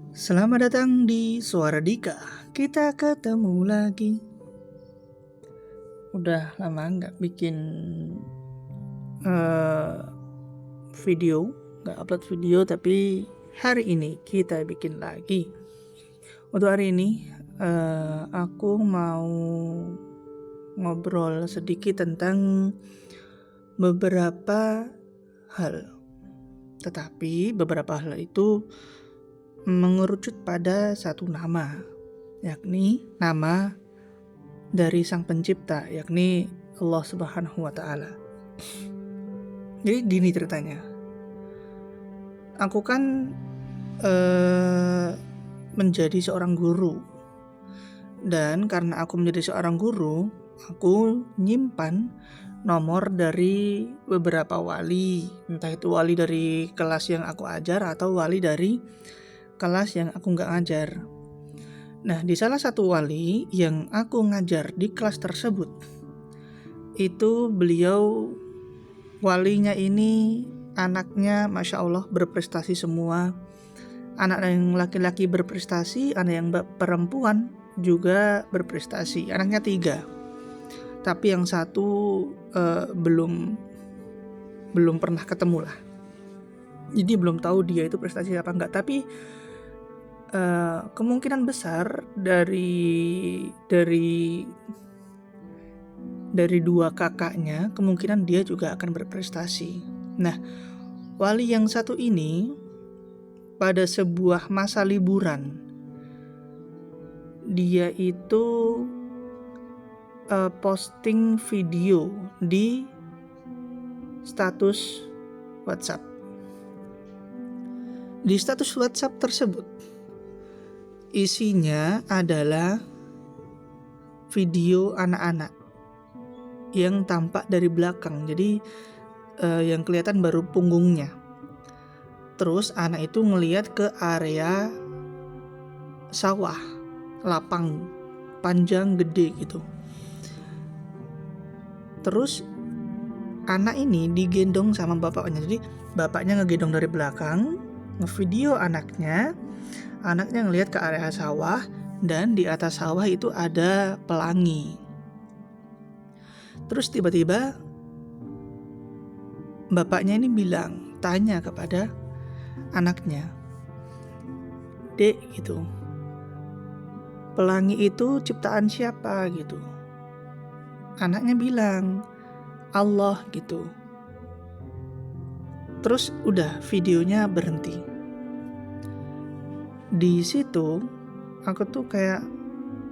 Selamat datang di Suara Dika. Kita ketemu lagi. Udah lama nggak bikin eh, video, nggak upload video, tapi hari ini kita bikin lagi. Untuk hari ini aku mau ngobrol sedikit tentang beberapa hal. Tetapi beberapa hal itu mengerucut pada satu nama, yakni nama dari Sang Pencipta, yakni Allah Subhanahu wa Ta'ala. Jadi gini ceritanya. Aku kan menjadi seorang guru, dan karena aku menjadi seorang guru, aku nyimpan nomor dari beberapa wali, entah itu wali dari kelas yang aku ajar atau wali dari kelas yang aku nggak ngajar. Nah, di salah satu wali yang aku ngajar di kelas tersebut, itu beliau, walinya ini anaknya Masya Allah berprestasi semua. Anak yang laki-laki berprestasi, anak yang perempuan juga berprestasi. Anaknya 3, tapi yang satu belum pernah ketemu lah. Jadi belum tahu dia itu prestasi apa enggak. Tapi kemungkinan besar dari 2 kakaknya, kemungkinan dia juga akan berprestasi. Nah, wali yang satu ini pada sebuah masa liburan, dia itu posting video di status WhatsApp. Di status WhatsApp tersebut isinya adalah video anak-anak yang tampak dari belakang. Jadi yang kelihatan baru punggungnya. Terus anak itu ngelihat ke area sawah, lapang panjang gede gitu. Terus anak ini digendong sama bapaknya. Jadi bapaknya ngegendong dari belakang, ngevideo anaknya ngelihat ke area sawah, dan di atas sawah itu ada pelangi. Terus tiba-tiba bapaknya ini tanya kepada anaknya, "Dek," gitu, "pelangi itu ciptaan siapa?" gitu. Anaknya bilang, "Allah," gitu. Terus udah, videonya berhenti. Di situ aku tuh kayak,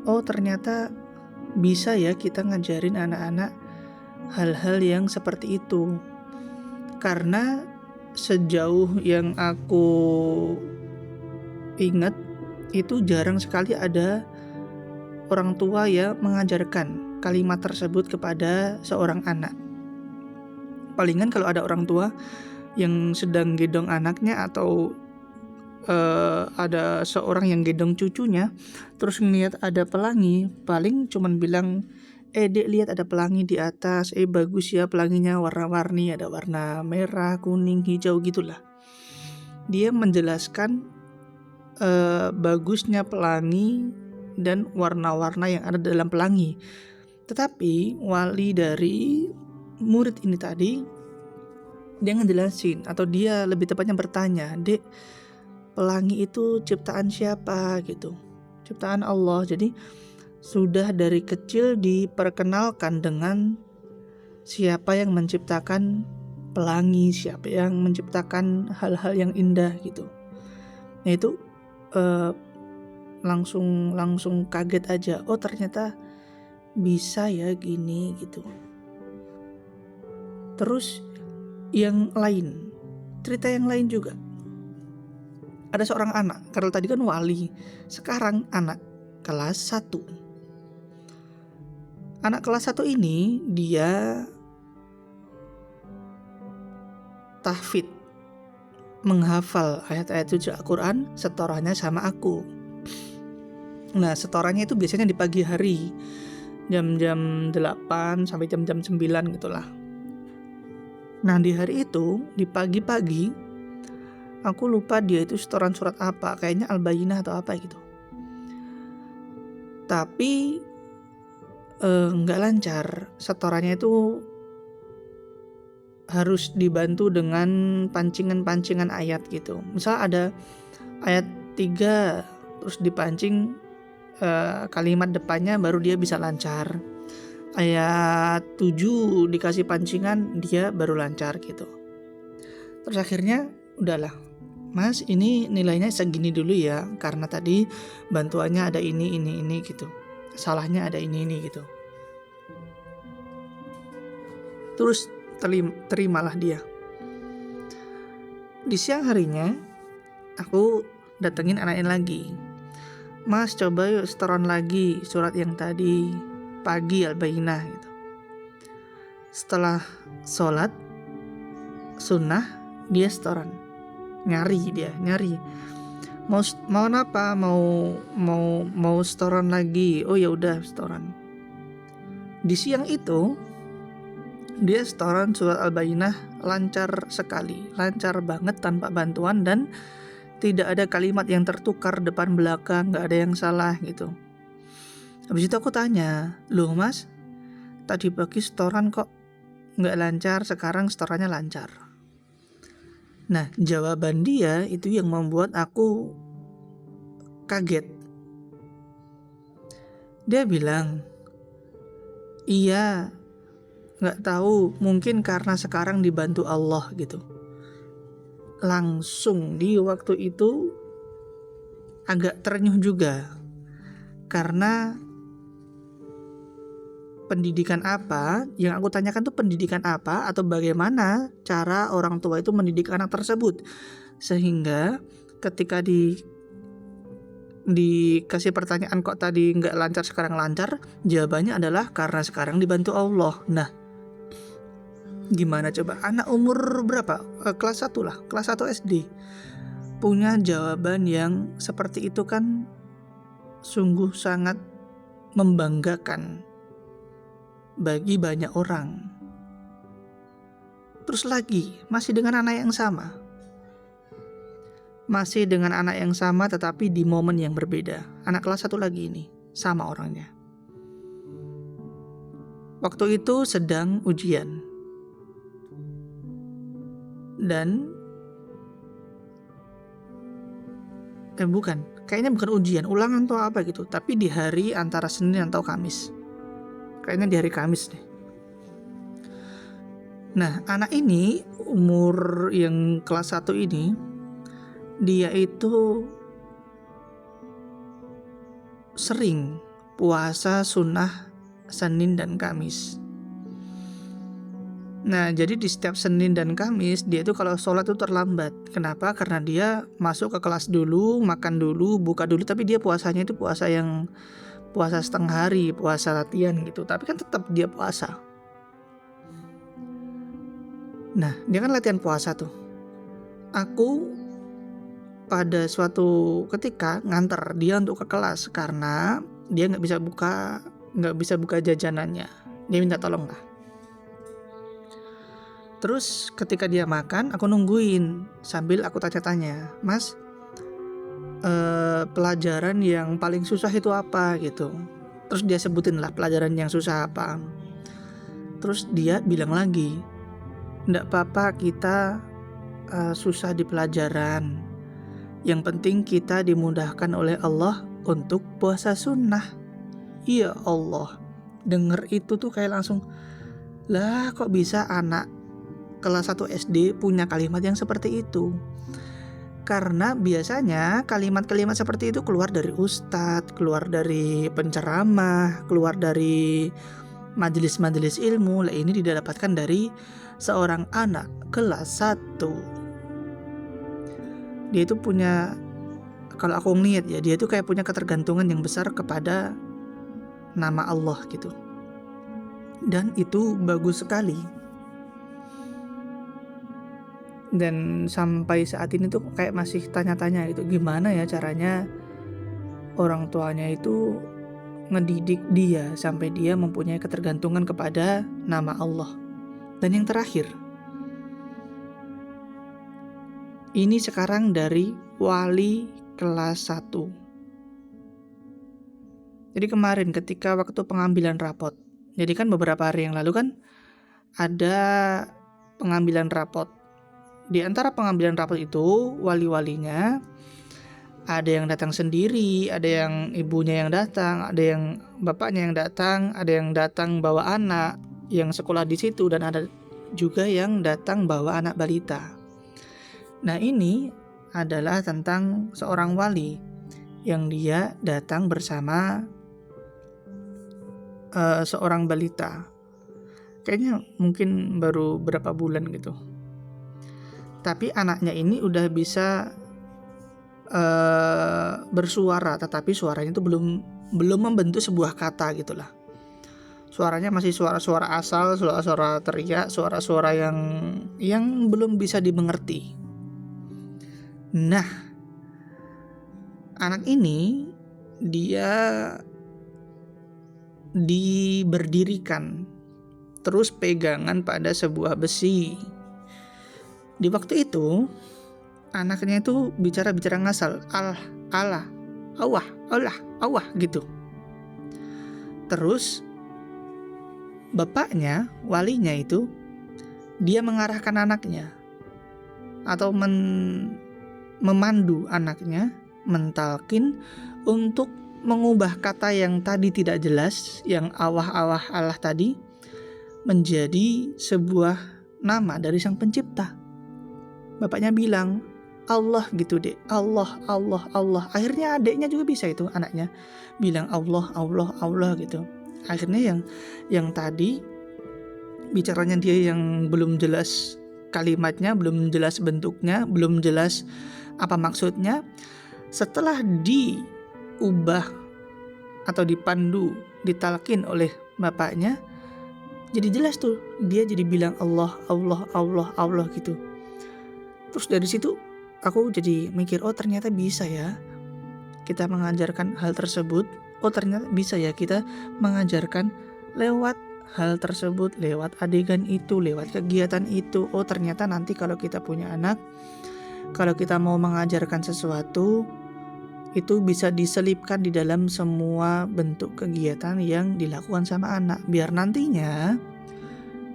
oh ternyata bisa ya kita ngajarin anak-anak hal-hal yang seperti itu. Karena sejauh yang aku ingat, itu jarang sekali ada orang tua yang mengajarkan kalimat tersebut kepada seorang anak. Palingan kalau ada orang tua yang sedang gendong anaknya, atau ada seorang yang gendong cucunya, terus ngeliat ada pelangi, paling cuman bilang, "Dek, lihat ada pelangi di atas, bagus ya pelanginya, warna-warni, ada warna merah, kuning, hijau," gitulah. Dia menjelaskan bagusnya pelangi dan warna-warna yang ada dalam pelangi. Tetapi wali dari murid ini tadi, dia ngejelasin, atau dia lebih tepatnya bertanya, "Dek, pelangi itu ciptaan siapa?" gitu. Ciptaan Allah. Jadi sudah dari kecil diperkenalkan dengan siapa yang menciptakan pelangi, siapa yang menciptakan hal-hal yang indah gitu. Nah itu langsung kaget aja, oh ternyata bisa ya gini gitu. Terus yang lain, cerita yang lain juga, ada seorang anak, karena tadi kan wali, sekarang anak kelas 1. Anak kelas 1 ini dia tahfidz, menghafal ayat-ayat suci Al-Quran setorannya sama aku. Nah, setorannya itu biasanya di pagi hari, jam-jam 8 sampai jam-jam 9 gitulah. Nah, di hari itu, di pagi-pagi, Aku lupa dia itu setoran surat apa, kayaknya Al-Bayyinah atau apa gitu. Tapi nggak lancar, setorannya itu harus dibantu dengan pancingan-pancingan ayat gitu. Misal ada ayat 3 terus dipancing kalimat depannya baru dia bisa lancar. Ayat 7 dikasih pancingan dia baru lancar gitu. Terus akhirnya udahlah, Mas ini nilainya segini dulu ya, karena tadi bantuannya ada ini gitu, salahnya ada ini gitu. Terus terimalah dia. Di siang harinya aku datengin anaknya lagi. Mas coba yuk setoran lagi surat yang tadi pagi Al-Bayyinah gitu. Setelah sholat sunnah dia setoran, nyari mau apa, mau setoran lagi. Oh ya udah setoran. Di siang itu dia setoran surat Al-Bayyinah lancar sekali, lancar banget tanpa bantuan dan tidak ada kalimat yang tertukar depan belakang, gak ada yang salah gitu. Habis itu aku tanya, loh Mas, tadi pagi setoran kok gak lancar, sekarang setorannya lancar. Nah jawaban dia itu yang membuat aku kaget. Dia bilang, iya, gak tahu, mungkin karena sekarang dibantu Allah gitu. Langsung di waktu itu agak terenyuh juga, karena pendidikan apa yang aku tanyakan tuh, pendidikan apa atau bagaimana cara orang tua itu mendidik anak tersebut, sehingga ketika dikasih pertanyaan kok tadi nggak lancar sekarang lancar, jawabannya adalah karena sekarang dibantu Allah. Nah gimana coba anak umur berapa, kelas 1 lah, kelas 1 SD punya jawaban yang seperti itu kan sungguh sangat membanggakan bagi banyak orang. Terus lagi masih dengan anak yang sama tetapi di momen yang berbeda. Anak kelas 1 lagi ini sama orangnya. Waktu itu sedang ujian dan kayaknya bukan ujian, ulangan atau apa gitu, tapi di hari antara Senin atau Kamis. Kayaknya di hari Kamis deh. Nah anak ini umur yang kelas 1 ini, dia itu sering puasa sunnah Senin dan Kamis. Nah jadi di setiap Senin dan Kamis dia itu kalau sholat itu terlambat. Kenapa? Karena dia masuk ke kelas dulu, makan dulu, buka dulu, tapi dia puasanya itu puasa setengah hari, puasa latihan gitu, tapi kan tetap dia puasa. Nah dia kan latihan puasa tuh. Aku pada suatu ketika nganter dia untuk ke kelas karena dia nggak bisa buka jajanannya. Dia minta tolong lah. Terus ketika dia makan, aku nungguin sambil aku tanya-tanya, Mas, pelajaran yang paling susah itu apa gitu. Terus dia sebutin lah pelajaran yang susah apa. Terus dia bilang lagi, nggak apa-apa kita susah di pelajaran, yang penting kita dimudahkan oleh Allah untuk puasa sunnah. Ya Allah, denger itu tuh kayak langsung, lah kok bisa anak kelas 1 SD punya kalimat yang seperti itu. Karena biasanya kalimat-kalimat seperti itu keluar dari ustadz, keluar dari penceramah, keluar dari majelis-majelis ilmu. Lah ini didapatkan dari seorang anak kelas 1. Dia itu punya, kalau aku ngeliat ya, dia itu kayak punya ketergantungan yang besar kepada nama Allah gitu. Dan itu bagus sekali. Dan sampai saat ini tuh kayak masih tanya-tanya gitu, gimana ya caranya orang tuanya itu ngedidik dia sampai dia mempunyai ketergantungan kepada nama Allah. Dan yang terakhir, Ini sekarang dari wali kelas 1. Jadi kemarin ketika waktu pengambilan rapot. Jadi kan beberapa hari yang lalu kan ada pengambilan rapot. Di antara pengambilan rapot itu wali-walinya ada yang datang sendiri, ada yang ibunya yang datang, ada yang bapaknya yang datang, ada yang datang bawa anak yang sekolah di situ, dan ada juga yang datang bawa anak balita. Nah, ini adalah tentang seorang wali yang dia datang bersama seorang balita. Kayaknya mungkin baru berapa bulan gitu. Tapi anaknya ini udah bisa bersuara, tetapi suaranya itu belum membentuk sebuah kata gitulah. Suaranya masih suara-suara asal, suara-suara teriak, suara-suara yang belum bisa dimengerti. Nah, anak ini dia diberdirikan terus pegangan pada sebuah besi. Di waktu itu anaknya itu bicara ngasal, Allah, Allah gitu. Terus bapaknya, walinya itu dia mengarahkan anaknya atau memandu anaknya, mentalkin untuk mengubah kata yang tadi tidak jelas, yang Allah tadi, menjadi sebuah nama dari Sang Pencipta. Bapaknya bilang Allah gitu deh, Allah. Akhirnya adiknya juga bisa itu, anaknya bilang Allah gitu. Akhirnya yang tadi bicaranya dia yang belum jelas kalimatnya, belum jelas bentuknya, belum jelas apa maksudnya, setelah diubah atau dipandu, ditalkin oleh bapaknya, jadi jelas tuh, dia jadi bilang Allah gitu. Terus dari situ aku jadi mikir, oh ternyata bisa ya kita mengajarkan hal tersebut. Oh ternyata bisa ya kita mengajarkan lewat hal tersebut, lewat adegan itu, lewat kegiatan itu. Oh ternyata nanti kalau kita punya anak, kalau kita mau mengajarkan sesuatu, itu bisa diselipkan di dalam semua bentuk kegiatan yang dilakukan sama anak. Biar nantinya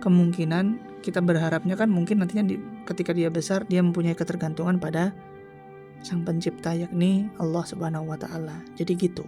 kemungkinan kita berharapnya kan mungkin nantinya ketika dia besar, dia mempunyai ketergantungan pada Sang Pencipta, yakni Allah Subhanahu wa Ta'ala. Jadi gitu.